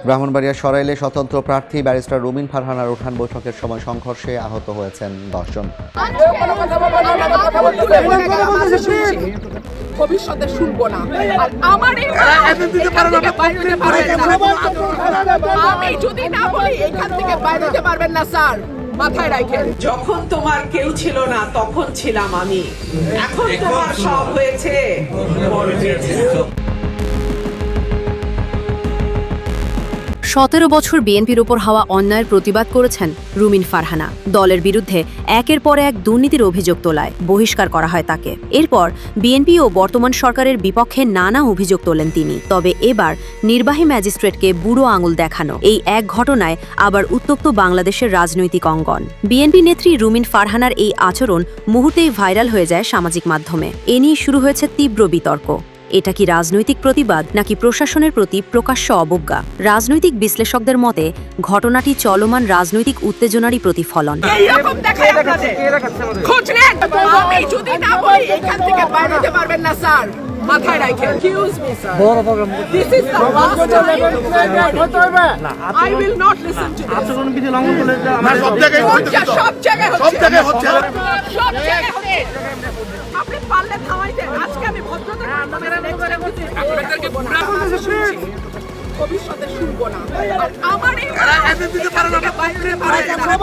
ব্রাহ্মণবাড়িয়া সরাইলে স্বতন্ত্র প্রার্থী ব্যারিস্টার রুমিন ফারহানার উঠান বৈঠকের সময় সংঘর্ষে আহত হয়েছেন 10 জন। ভবিষ্যতে শুনবো না। আর আমার আমি যদি না বলি এখান থেকে বাইরে যেতে পারবেন না স্যার, মাথায় রাখেন। যখন তোমার কেউ ছিল না তখন ছিলাম আমি, এখন তোমার সব হয়েছে। 17 বছর বিএনপির উপর হওয়া অন্যায়ের প্রতিবাদ করেছেন রুমিন ফারহানা। দলের বিরুদ্ধে একের পর এক দুর্নীতির অভিযোগ তোলায় বহিষ্কার করা হয় তাকে। এরপর বিএনপি ও বর্তমান সরকারের বিপক্ষে নানা অভিযোগ তোলেন তিনি। তবে এবার নির্বাহী ম্যাজিস্ট্রেটকে বুড়ো আঙুল দেখানো এই এক ঘটনায় আবার উত্তপ্ত বাংলাদেশের রাজনৈতিক অঙ্গন। বিএনপি নেত্রী রুমিন ফারহানার এই আচরণ মুহূর্তেই ভাইরাল হয়ে যায় সামাজিক মাধ্যমে। এ নিয়ে শুরু হয়েছে তীব্র বিতর্ক। এটা কি রাজনৈতিক প্রতিবাদ নাকি প্রশাসনের প্রতি প্রকাশ্য অবজ্ঞা? রাজনৈতিক বিশ্লেষকদের মতে ঘটনাটি চলমান রাজনৈতিক উত্তেজনারই প্রতিফলন। আমি যদি না বলি এখান থেকে বাইরে যেতে পারবেন না স্যার, মাথায় রাখেন। Excuse me, sir. This is the last time. I will not listen to this. সব জায়গায় হচ্ছে। আপনি পারলে থামাইতে। আজকে আমি ভদ্রতা ভবিষ্যতে শুনবো না। আর আমার